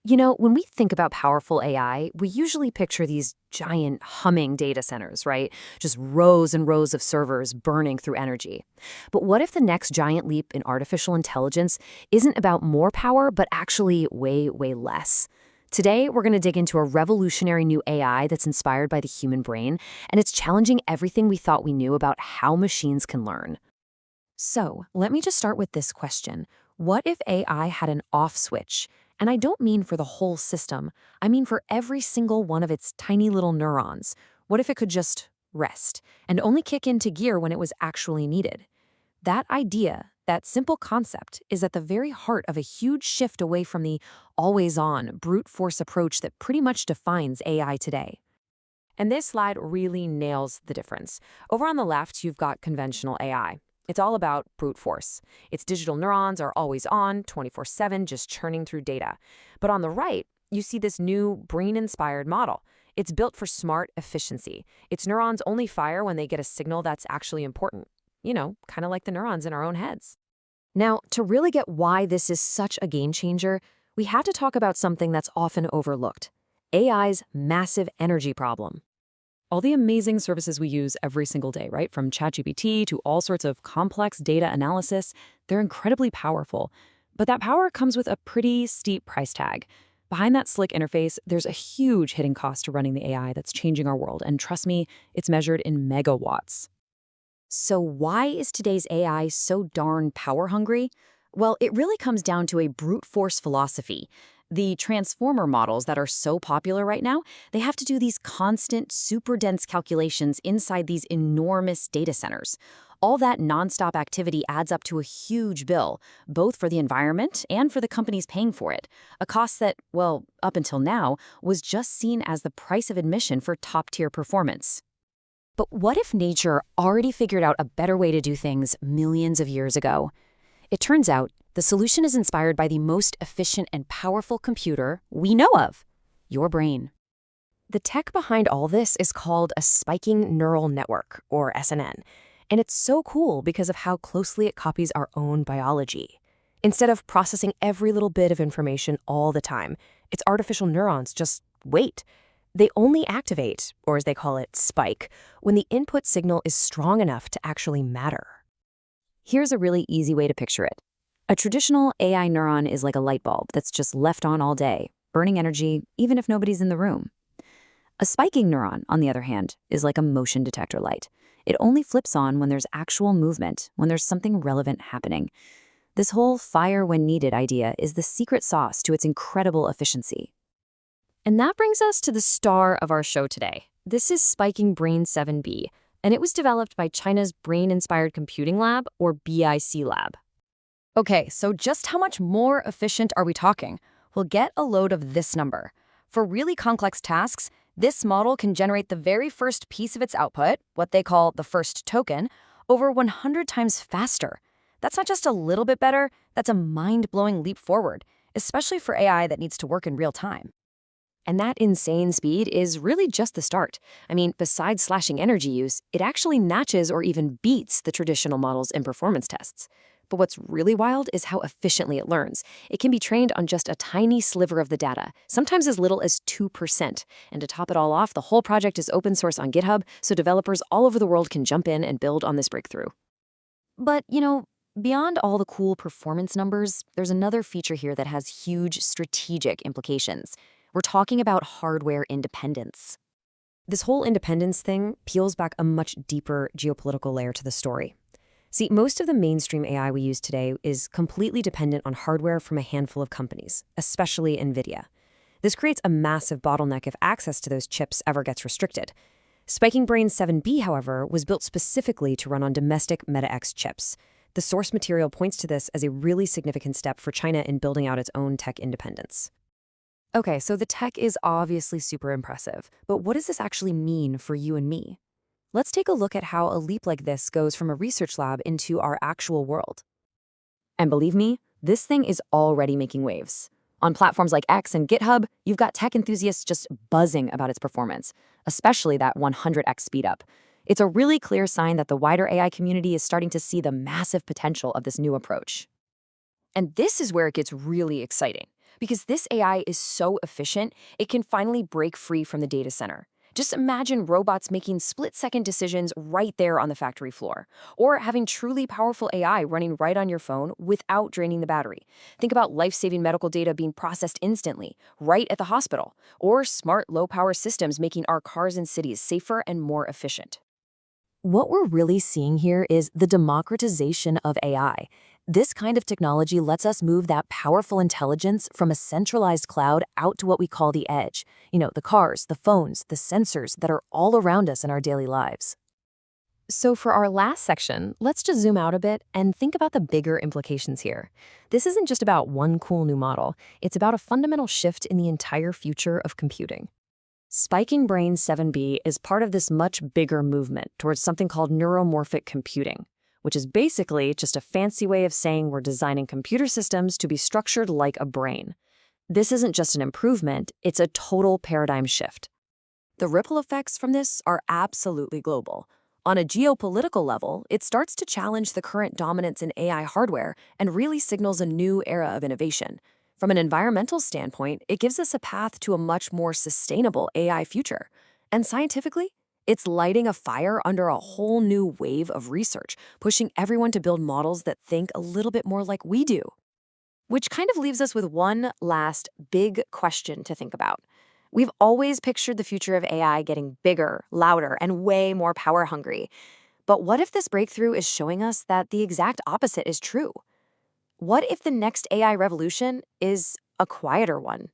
When we think about powerful AI, we usually picture these giant humming data centers, right? Just rows and rows of servers burning through energy. But what if the next giant leap in artificial intelligence isn't about more power, but actually way, way less? Today, we're going to dig into a revolutionary new AI that's inspired by the human brain, and it's challenging everything we thought we knew about how machines can learn. So, let me just start with this question. What if AI had an off switch? And I don't mean for the whole system, I mean for every single one of its tiny little neurons. What if it could just rest and only kick into gear when it was actually needed? That idea, that simple concept, is at the very heart of a huge shift away from the always on, brute force approach that pretty much defines AI today. And this slide really nails the difference. Over on the left, you've got conventional AI. It's all about brute force. Its digital neurons are always on, 24/7, just churning through data. But on the right, you see this new brain-inspired model. It's built for smart efficiency. Its neurons only fire when they get a signal that's actually important. Kind of like the neurons in our own heads. Now, to really get why this is such a game changer, we have to talk about something that's often overlooked: AI's massive energy problem. All the amazing services we use every single day, right? From ChatGPT to all sorts of complex data analysis, they're incredibly powerful. But that power comes with a pretty steep price tag. Behind that slick interface, there's a huge hidden cost to running the AI that's changing our world. And trust me, it's measured in megawatts. So why is today's AI so darn power hungry? Well, it really comes down to a brute force philosophy. The transformer models that are so popular right now, they have to do these constant, super dense calculations inside these enormous data centers. All that nonstop activity adds up to a huge bill, both for the environment and for the companies paying for it. A cost that, well, up until now, was just seen as the price of admission for top-tier performance. But what if nature already figured out a better way to do things millions of years ago? It turns out the solution is inspired by the most efficient and powerful computer we know of: your brain. The tech behind all this is called a spiking neural network, or SNN, and it's so cool because of how closely it copies our own biology. Instead of processing every little bit of information all the time, its artificial neurons just wait. They only activate, or as they call it, spike, when the input signal is strong enough to actually matter. Here's a really easy way to picture it. A traditional AI neuron is like a light bulb that's just left on all day, burning energy even if nobody's in the room. A spiking neuron, on the other hand, is like a motion detector light. It only flips on when there's actual movement, when there's something relevant happening. This whole fire when needed idea is the secret sauce to its incredible efficiency. And that brings us to the star of our show today. This is SpikingBrain 7B, and it was developed by China's Brain-Inspired Computing Lab, or BICLab. Okay, so just how much more efficient are we talking? Well, get a load of this number. For really complex tasks, this model can generate the very first piece of its output, what they call the first token, over 100 times faster. That's not just a little bit better, that's a mind-blowing leap forward, especially for AI that needs to work in real time. And that insane speed is really just the start. I mean, besides slashing energy use, it actually matches or even beats the traditional models in performance tests. But what's really wild is how efficiently it learns. It can be trained on just a tiny sliver of the data, sometimes as little as 2%. And to top it all off, the whole project is open source on GitHub, so developers all over the world can jump in and build on this breakthrough. But, beyond all the cool performance numbers, there's another feature here that has huge strategic implications. We're talking about hardware independence. This whole independence thing peels back a much deeper geopolitical layer to the story. See, most of the mainstream AI we use today is completely dependent on hardware from a handful of companies, especially NVIDIA. This creates a massive bottleneck if access to those chips ever gets restricted. SpikingBrain 7B, however, was built specifically to run on domestic MetaX chips. The source material points to this as a really significant step for China in building out its own tech independence. Okay, so the tech is obviously super impressive, but what does this actually mean for you and me? Let's take a look at how a leap like this goes from a research lab into our actual world. And believe me, this thing is already making waves. On platforms like X and GitHub, you've got tech enthusiasts just buzzing about its performance, especially that 100x speedup. It's a really clear sign that the wider AI community is starting to see the massive potential of this new approach. And this is where it gets really exciting. Because this AI is so efficient, it can finally break free from the data center. Just imagine robots making split-second decisions right there on the factory floor, or having truly powerful AI running right on your phone without draining the battery. Think about life-saving medical data being processed instantly, right at the hospital, or smart low-power systems making our cars and cities safer and more efficient. What we're really seeing here is the democratization of AI. This kind of technology lets us move that powerful intelligence from a centralized cloud out to what we call the edge. The cars, the phones, the sensors that are all around us in our daily lives. So for our last section, let's just zoom out a bit and think about the bigger implications here. This isn't just about one cool new model. It's about a fundamental shift in the entire future of computing. SpikingBrain 7B is part of this much bigger movement towards something called neuromorphic computing, which is basically just a fancy way of saying we're designing computer systems to be structured like a brain. This isn't just an improvement, it's a total paradigm shift. The ripple effects from this are absolutely global. On a geopolitical level, it starts to challenge the current dominance in AI hardware and really signals a new era of innovation. From an environmental standpoint, it gives us a path to a much more sustainable AI future. And scientifically, it's lighting a fire under a whole new wave of research, pushing everyone to build models that think a little bit more like we do. Which kind of leaves us with one last big question to think about. We've always pictured the future of AI getting bigger, louder, and way more power hungry. But what if this breakthrough is showing us that the exact opposite is true? What if the next AI revolution is a quieter one?